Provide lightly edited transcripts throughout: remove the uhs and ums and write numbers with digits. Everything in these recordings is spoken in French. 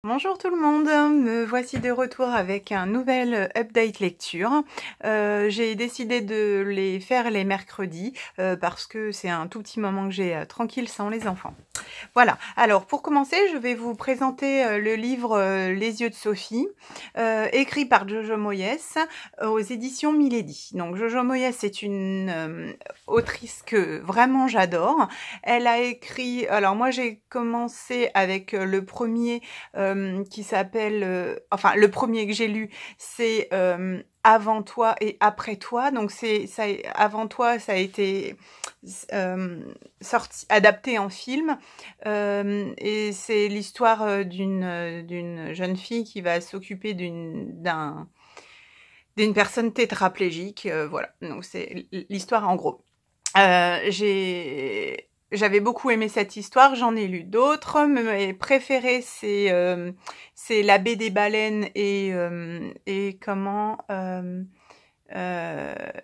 Bonjour tout le monde, me voici de retour avec un nouvel update lecture. J'ai décidé de les faire les mercredis parce que c'est un tout petit moment que j'ai tranquille sans les enfants. Voilà, alors pour commencer, je vais vous présenter le livre Les yeux de Sophie, écrit par Jojo Moyes aux éditions Milady. Donc Jojo Moyes est une autrice que vraiment j'adore. Elle a écrit, alors moi j'ai commencé avec le premier qui s'appelle, enfin le premier que j'ai lu, c'est Avant toi et après toi. Donc ça, Avant toi, ça a été adapté en film. Et c'est l'histoire d'une jeune fille qui va s'occuper d'une personne tétraplégique. Voilà, donc c'est l'histoire en gros. J'avais beaucoup aimé cette histoire, j'en ai lu d'autres. Mes préférés, c'est La baie des baleines et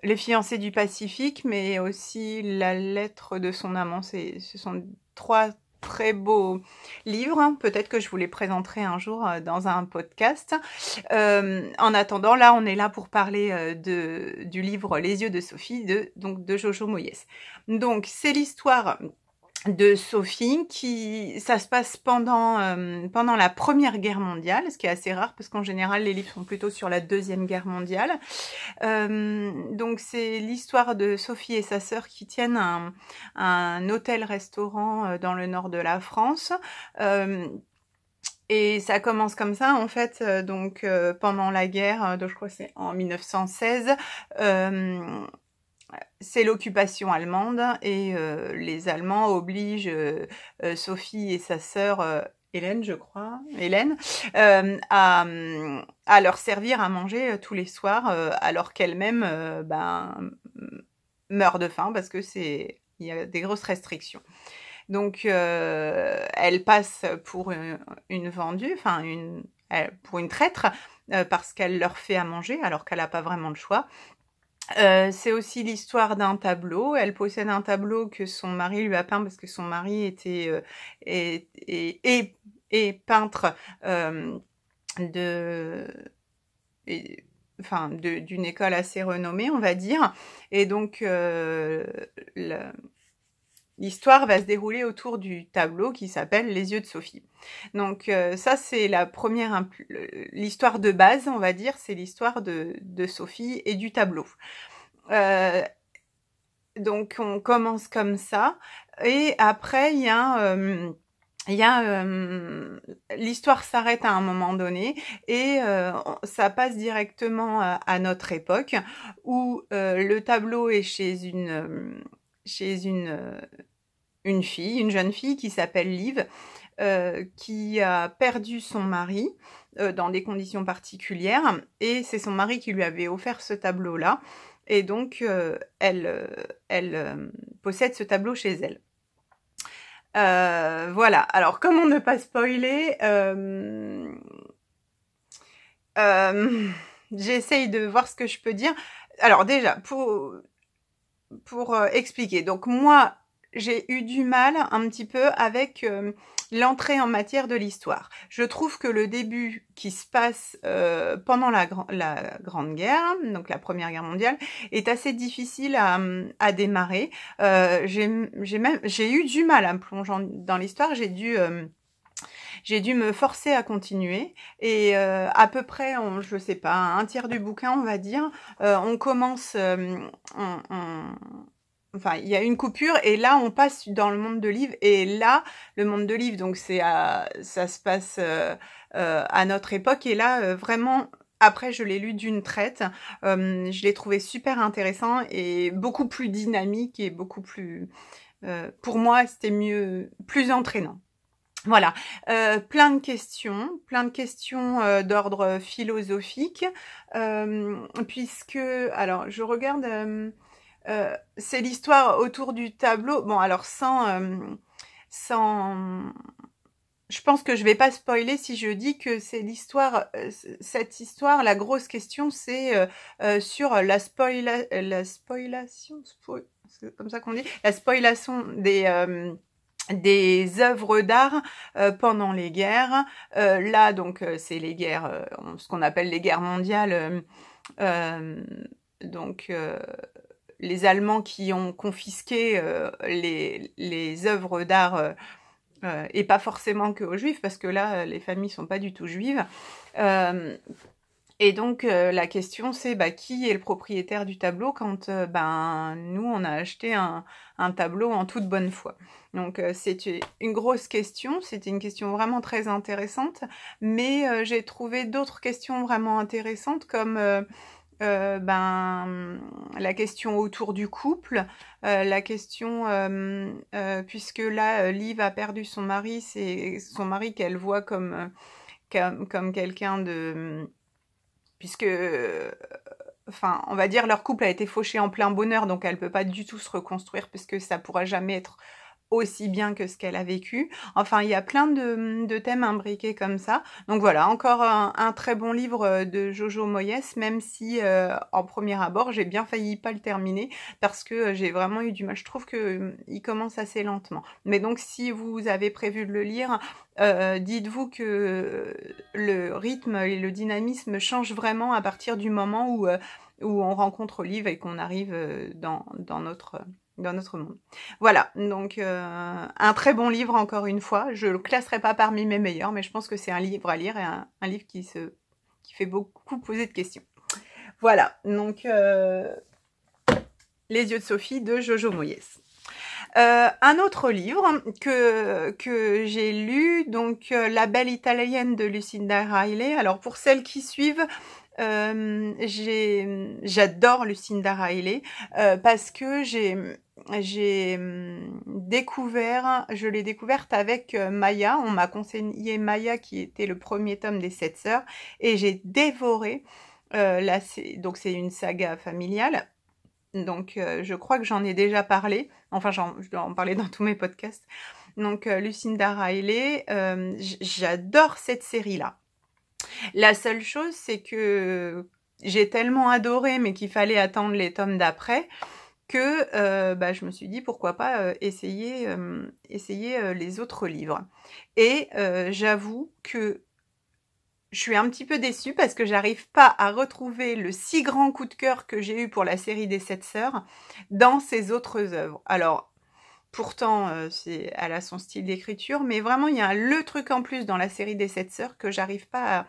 Les fiancés du Pacifique, mais aussi La lettre de son amant. Ce sont trois très beaux livres. Peut-être que je vous les présenterai un jour dans un podcast. En attendant, là, on est là pour parler du livre Les yeux de Sophie de Jojo Moyes. Donc, c'est l'histoire de Sophie ça se passe pendant la Première Guerre mondiale, ce qui est assez rare parce qu'en général les livres sont plutôt sur la Deuxième Guerre mondiale. Donc c'est l'histoire de Sophie et sa sœur qui tiennent un hôtel-restaurant dans le nord de la France. Et ça commence comme ça, en fait, pendant la guerre, je crois que c'est en 1916, c'est l'occupation allemande et les Allemands obligent Sophie et sa sœur Hélène, je crois, à leur servir à manger tous les soirs, alors qu'elle-même meurt de faim parce que il y a des grosses restrictions. Donc elle passe pour une vendue, pour une traître, parce qu'elle leur fait à manger alors qu'elle n'a pas vraiment le choix. C'est aussi l'histoire d'un tableau. Elle possède un tableau que son mari lui a peint parce que son mari était peintre d'une école assez renommée, on va dire. Et donc l'histoire va se dérouler autour du tableau qui s'appelle Les yeux de Sophie. Donc ça, c'est l'histoire de base, on va dire, c'est l'histoire de Sophie et du tableau. Donc on commence comme ça, et après l'histoire s'arrête à un moment donné et ça passe directement à notre époque où le tableau est chez une fille, une jeune fille qui s'appelle Liv, qui a perdu son mari dans des conditions particulières, et c'est son mari qui lui avait offert ce tableau-là, et donc elle possède ce tableau chez elle. Voilà, alors comment ne pas spoiler, j'essaye de voir ce que je peux dire. Alors déjà, pour expliquer, donc moi, j'ai eu du mal un petit peu avec l'entrée en matière de l'histoire. Je trouve que le début qui se passe pendant la Grande Guerre, donc la Première Guerre mondiale, est assez difficile à démarrer. J'ai eu du mal à me plonger dans l'histoire, j'ai dû me forcer à continuer, et à peu près, je sais pas, un tiers du bouquin, on va dire, on commence... Enfin, il y a une coupure, et là, on passe dans le monde de Liv, et là, le monde de Liv, donc ça se passe à notre époque, et là, vraiment... Après, je l'ai lu d'une traite, je l'ai trouvé super intéressant, et beaucoup plus dynamique, et beaucoup plus... pour moi, c'était plus entraînant. Voilà, plein de questions d'ordre philosophique, puisque, alors je regarde, c'est l'histoire autour du tableau. Bon, alors je pense que je vais pas spoiler si je dis que c'est l'histoire, cette histoire, la grosse question, c'est sur la spoilation, c'est comme ça qu'on dit, la spoilation des œuvres d'art pendant les guerres. Là, donc, c'est les guerres, ce qu'on appelle les guerres mondiales. Donc, les Allemands qui ont confisqué les œuvres d'art, et pas forcément que aux Juifs, parce que là, les familles sont pas du tout juives. Et donc, la question, c'est qui est le propriétaire du tableau quand nous, on a acheté un tableau en toute bonne foi. Donc, c'est une grosse question, c'était une question vraiment très intéressante, mais j'ai trouvé d'autres questions vraiment intéressantes comme la question autour du couple, la question, puisque là, Liv a perdu son mari, c'est son mari qu'elle voit comme quelqu'un de... puisque, enfin, on va dire leur couple a été fauché en plein bonheur, donc elle peut pas du tout se reconstruire puisque ça pourra jamais être aussi bien que ce qu'elle a vécu. Enfin, il y a plein de thèmes imbriqués comme ça. Donc voilà, encore un très bon livre de Jojo Moyes, même si en premier abord, j'ai bien failli pas le terminer parce que j'ai vraiment eu du mal. Je trouve que il commence assez lentement. Mais donc, si vous avez prévu de le lire, dites-vous que le rythme et le dynamisme changent vraiment à partir du moment où on rencontre Olive et qu'on arrive dans notre monde. Voilà, donc un très bon livre encore une fois. Je le classerai pas parmi mes meilleurs, mais je pense que c'est un livre à lire et un livre qui fait beaucoup poser de questions. Voilà, donc Les yeux de Sophie de Jojo Moyes. Un autre livre que j'ai lu, donc La belle italienne de Lucinda Riley. Alors pour celles qui suivent, j'adore Lucinda Riley parce que je l'ai découverte avec Maya. On m'a conseillé Maya qui était le premier tome des 7 sœurs et j'ai dévoré. Donc c'est une saga familiale. Donc, je crois que j'en ai déjà parlé. Enfin, je dois en parler dans tous mes podcasts. Donc, Lucinda Riley, j'adore cette série-là. La seule chose, c'est que j'ai tellement adoré, mais qu'il fallait attendre les tomes d'après, que je me suis dit, pourquoi pas essayer les autres livres. Et j'avoue que je suis un petit peu déçue parce que j'arrive pas à retrouver le si grand coup de cœur que j'ai eu pour la série des 7 sœurs dans ses autres œuvres. Alors, pourtant, elle a son style d'écriture, mais vraiment, il y a le truc en plus dans la série des 7 sœurs que j'arrive pas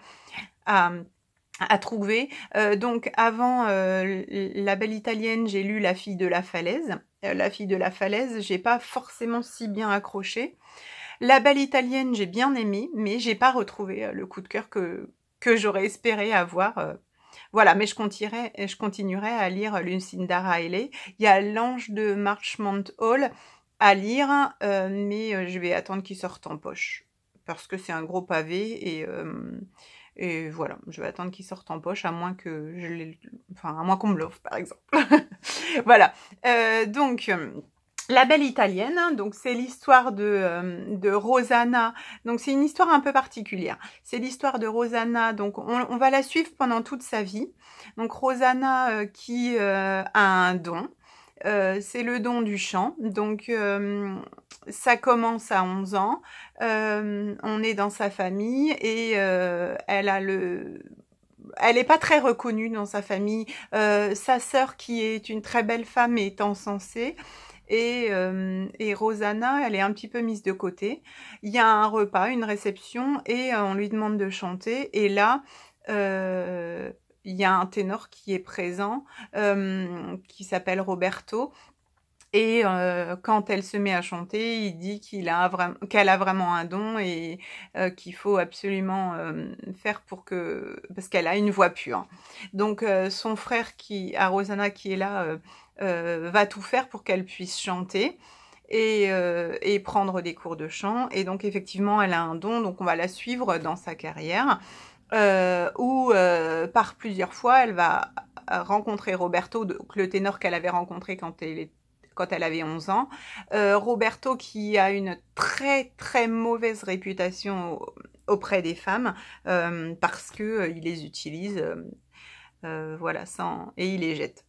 à trouver. Donc, avant La belle italienne, j'ai lu La fille de la falaise. La fille de la falaise, j'ai pas forcément si bien accroché. La belle italienne, j'ai bien aimé, mais j'ai pas retrouvé le coup de cœur que j'aurais espéré avoir. Voilà, mais je continuerai à lire Lucinda Riley. Il y a L'ange de Marchmont Hall à lire, mais je vais attendre qu'il sorte en poche. Parce que c'est un gros pavé et voilà, je vais attendre qu'il sorte en poche, à moins que à moins qu'on me l'offre, par exemple. Voilà. Donc... La belle italienne, donc c'est l'histoire de Rosanna. Donc c'est une histoire un peu particulière. C'est l'histoire de Rosanna. Donc on va la suivre pendant toute sa vie. Donc Rosanna qui a un don. C'est le don du chant. Donc ça commence à 11 ans. On est dans sa famille et elle n'est pas très reconnue dans sa famille. Sa sœur, qui est une très belle femme, est encensée. Et Rosanna, elle est un petit peu mise de côté. Il y a un repas, une réception, et on lui demande de chanter. Et là, il y a un ténor qui est présent, qui s'appelle Roberto. Et quand elle se met à chanter, il dit qu'elle a vraiment un don et qu'il faut absolument faire parce qu'elle a une voix pure. Donc son frère à Rosanna qui est là va tout faire pour qu'elle puisse chanter et prendre des cours de chant. Et donc effectivement, elle a un don, donc on va la suivre dans sa carrière où par plusieurs fois, elle va rencontrer Roberto, le ténor qu'elle avait rencontré quand elle avait 11 ans. Roberto qui a une très très mauvaise réputation auprès des femmes parce que il les utilise voilà, et il les jette.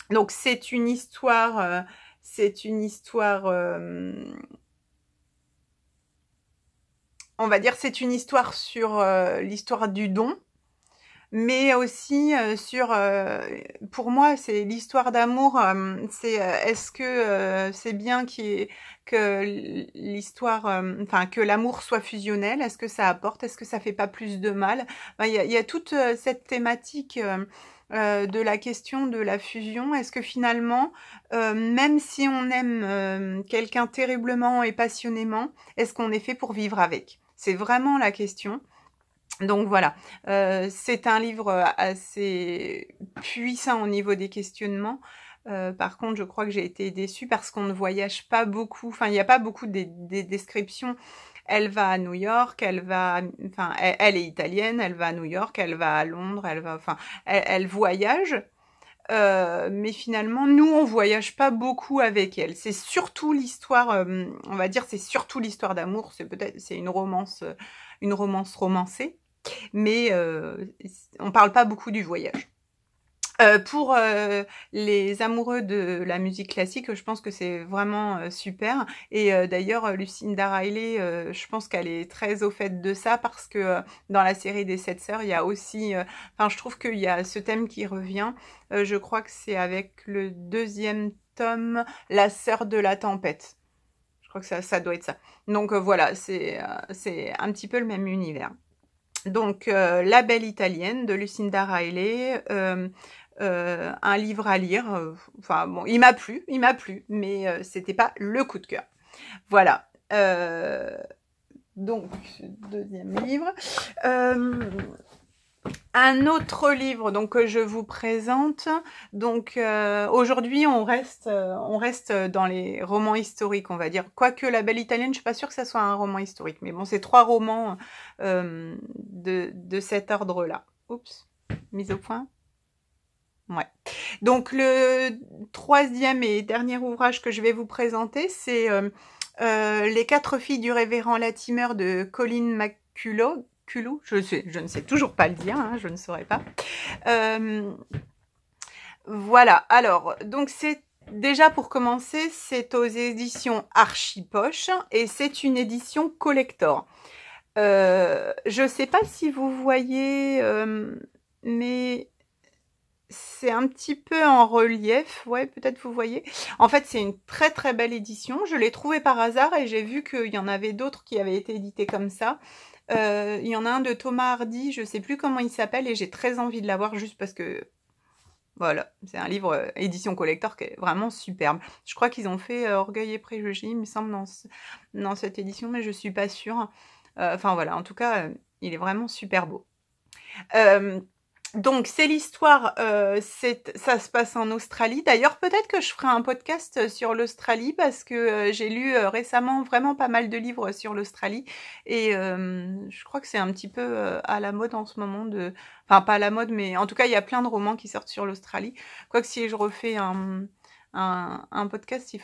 Donc c'est une histoire on va dire, c'est une histoire sur l'histoire du don, mais aussi pour moi, c'est l'histoire d'amour. C'est est-ce que c'est bien que l'histoire, enfin que l'amour soit fusionnel? Est-ce que ça apporte? Est-ce que ça fait pas plus de mal? Enfin, il y a toute cette thématique de la question de la fusion. Est-ce que finalement, même si on aime quelqu'un terriblement et passionnément, est-ce qu'on est fait pour vivre avec? C'est vraiment la question. Donc voilà, c'est un livre assez puissant au niveau des questionnements. Par contre, je crois que j'ai été déçue parce qu'on ne voyage pas beaucoup. Enfin, il n'y a pas beaucoup des descriptions. Elle va à New York, elle est italienne, elle va à New York, elle va à Londres, elle voyage. Mais finalement, nous, on voyage pas beaucoup avec elle. C'est surtout l'histoire, on va dire, c'est surtout l'histoire d'amour. C'est une romance romancée. Mais on parle pas beaucoup du voyage. Pour les amoureux de la musique classique, je pense que c'est vraiment super. Et d'ailleurs, Lucinda Riley, je pense qu'elle est très au fait de ça parce que dans la série des 7 sœurs, il y a aussi... Enfin, je trouve qu'il y a ce thème qui revient. Je crois que c'est avec le 2e tome, La sœur de la tempête. Je crois que ça doit être ça. Donc voilà, c'est un petit peu le même univers. Donc, La belle italienne de Lucinda Riley, un livre à lire. Enfin bon, il m'a plu, mais c'était pas le coup de cœur. Voilà. Donc, 2e livre. Un autre livre donc que je vous présente. Donc aujourd'hui on reste dans les romans historiques, on va dire. Quoique La belle italienne, je suis pas sûre que ça soit un roman historique, mais bon, c'est 3 romans de cet ordre-là. Oups, mise au point. Ouais. Donc le 3e et dernier ouvrage que je vais vous présenter, c'est Les 4 filles du révérend Latimer de Colin McCullough. Je ne sais toujours pas le dire, hein, je ne saurais pas. Voilà, alors, donc c'est déjà pour commencer, c'est aux éditions Archipoche et c'est une édition collector. Je ne sais pas si vous voyez, mais c'est un petit peu en relief, ouais, peut-être vous voyez. En fait, c'est une très très belle édition. Je l'ai trouvée par hasard et j'ai vu qu'il y en avait d'autres qui avaient été édités comme ça. Il y en a un de Thomas Hardy, je ne sais plus comment il s'appelle et j'ai très envie de l'avoir juste parce que, voilà, c'est un livre édition collector qui est vraiment superbe. Je crois qu'ils ont fait Orgueil et Préjugés, il me semble, dans cette édition, mais je ne suis pas sûre. Enfin voilà, en tout cas, il est vraiment super beau. Donc c'est l'histoire, ça se passe en Australie. D'ailleurs, peut-être que je ferai un podcast sur l'Australie parce que j'ai lu récemment vraiment pas mal de livres sur l'Australie et je crois que c'est un petit peu à la mode en ce moment de... Enfin, pas à la mode, mais en tout cas, il y a plein de romans qui sortent sur l'Australie. Quoique si je refais un podcast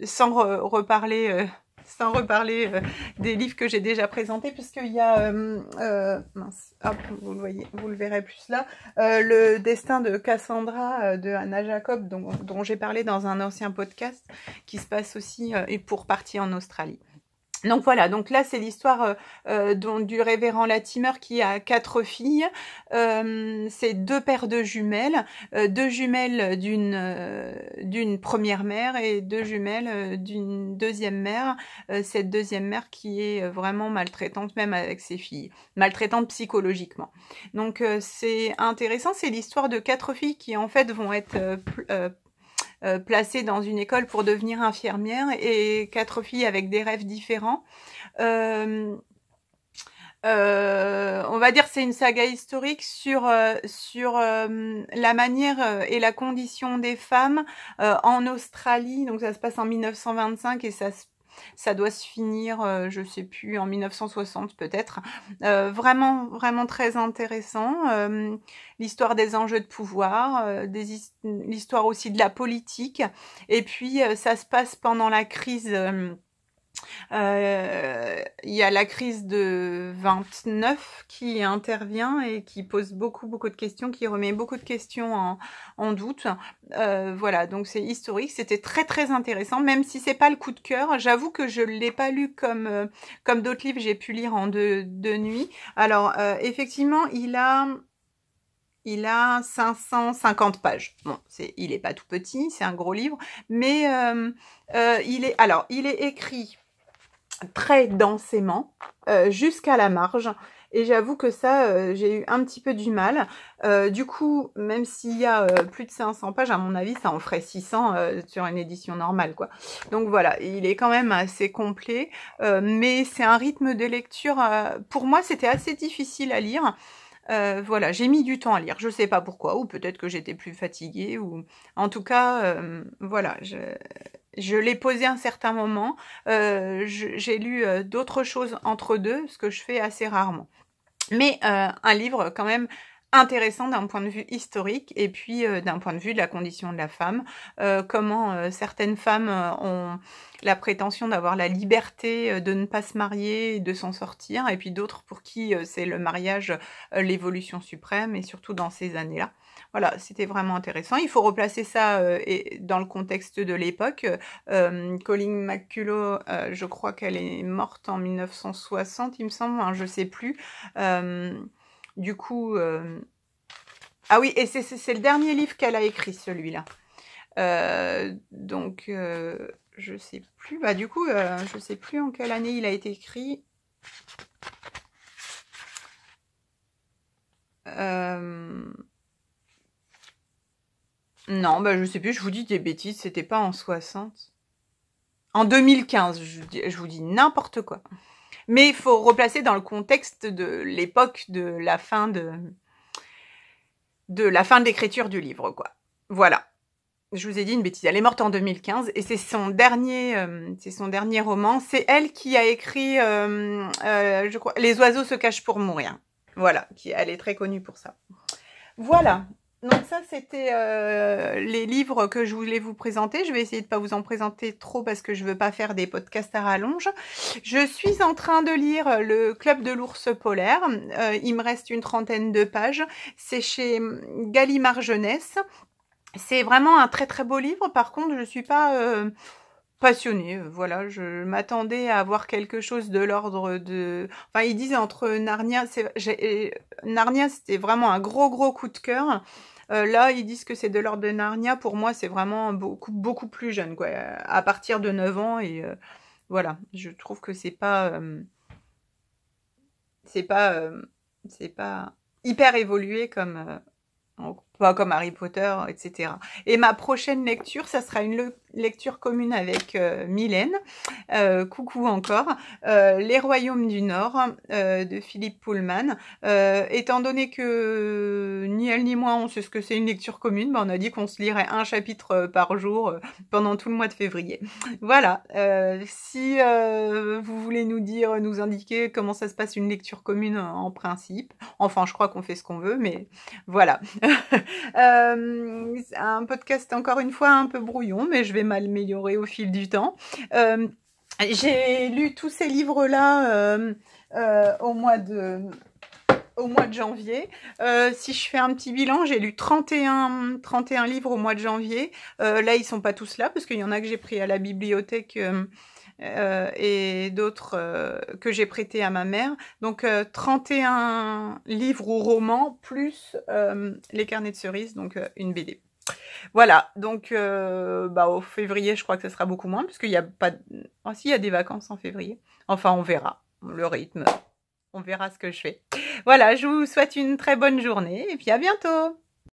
sans reparler... sans reparler des livres que j'ai déjà présentés, puisqu'il y a, mince, hop, vous le voyez, vous le verrez plus là, le destin de Cassandra de Anna Jacob, dont j'ai parlé dans un ancien podcast, qui se passe aussi et pour partie en Australie. Donc voilà, donc là c'est l'histoire du révérend Latimer qui a 4 filles. C'est 2 paires de jumelles, 2 jumelles d'une première mère et 2 jumelles d'une deuxième mère. Cette deuxième mère qui est vraiment maltraitante même avec ses filles, maltraitante psychologiquement. Donc c'est intéressant, c'est l'histoire de 4 filles qui en fait vont être placées dans une école pour devenir infirmières et 4 filles avec des rêves différents. On va dire c'est une saga historique sur la manière et la condition des femmes en Australie. Donc ça se passe en 1925 et ça doit se finir, je sais plus, en 1960 peut-être. Vraiment, vraiment très intéressant. L'histoire des enjeux de pouvoir, l'histoire aussi de la politique. Et puis, ça se passe pendant la crise Il y a la crise de 29 qui intervient et qui pose beaucoup de questions, qui remet beaucoup de questions en doute. Voilà, donc c'est historique, c'était très intéressant, même si c'est pas le coup de cœur. J'avoue que je l'ai pas lu comme d'autres livres j'ai pu lire en deux nuits. Alors, effectivement, il a 550 pages. Bon, il est pas tout petit, c'est un gros livre, mais il est écrit très densément jusqu'à la marge, et j'avoue que ça, j'ai eu un petit peu du mal. Du coup, même s'il y a plus de 500 pages, à mon avis, ça en ferait 600 sur une édition normale, quoi. Donc voilà, il est quand même assez complet, mais c'est un rythme de lecture, pour moi, c'était assez difficile à lire. Voilà, j'ai mis du temps à lire, je sais pas pourquoi, ou peut-être que j'étais plus fatiguée, ou en tout cas, voilà, je l'ai posé un certain moment. J'ai lu d'autres choses entre deux, ce que je fais assez rarement. Mais un livre quand même intéressant d'un point de vue historique, et puis d'un point de vue de la condition de la femme, comment certaines femmes ont la prétention d'avoir la liberté de ne pas se marier et de s'en sortir, et puis d'autres pour qui c'est le mariage l'évolution suprême, et surtout dans ces années-là. Voilà, c'était vraiment intéressant. Il faut replacer ça dans le contexte de l'époque. Colleen McCullough, je crois qu'elle est morte en 1960, il me semble, hein, je sais plus. Du coup, ah oui, et c'est le dernier livre qu'elle a écrit, celui-là. Donc, je sais plus. Bah, du coup, je sais plus en quelle année il a été écrit. Non, bah, je sais plus, je vous dis des bêtises, c'était pas en 60. En 2015, je vous dis n'importe quoi. Mais il faut replacer dans le contexte de l'époque de la fin de l'écriture du livre, quoi. Voilà. Je vous ai dit une bêtise. Elle est morte en 2015 et c'est son dernier roman. C'est elle qui a écrit, je crois, Les oiseaux se cachent pour mourir. Voilà. Elle est très connue pour ça. Voilà. Donc ça, c'était les livres que je voulais vous présenter. Je vais essayer de ne pas vous en présenter trop parce que je ne veux pas faire des podcasts à rallonge. Je suis en train de lire Le Club de l'ours polaire. Il me reste une 30aine de pages. C'est chez Gallimard Jeunesse. C'est vraiment un très beau livre. Par contre, je ne suis pas passionnée. Voilà, je m'attendais à avoir quelque chose de l'ordre de... Enfin, ils disent entre Narnia... Narnia, c'était vraiment un gros coup de cœur. Là, ils disent que c'est de l'ordre de Narnia. Pour moi, c'est vraiment beaucoup plus jeune, quoi. À partir de 9 ans. Et voilà, je trouve que c'est pas hyper évolué comme... pas comme Harry Potter, etc. Et ma prochaine lecture, ça sera une lecture commune avec Mylène. Coucou encore. Les Royaumes du Nord de Philippe Pullman. Étant donné que ni elle ni moi on sait ce que c'est une lecture commune, on a dit qu'on se lirait un chapitre par jour pendant tout le mois de février. Voilà. Si vous voulez nous indiquer comment ça se passe une lecture commune en principe. Enfin, je crois qu'on fait ce qu'on veut, mais voilà. Un podcast encore une fois un peu brouillon, mais je vais m'améliorer au fil du temps. J'ai lu tous ces livres-là au mois de janvier. Si je fais un petit bilan, j'ai lu 31 livres au mois de janvier. Là, ils sont pas tous là, parce qu'il y en a que j'ai pris à la bibliothèque et d'autres que j'ai prêté à ma mère. Donc 31 livres ou romans, plus les carnets de cerises, donc une BD. Voilà, donc au février, je crois que ce sera beaucoup moins, puisqu'il n'y a pas... Ah si, il y a des vacances en février. Enfin, on verra le rythme. On verra ce que je fais. Voilà, je vous souhaite une très bonne journée et puis à bientôt.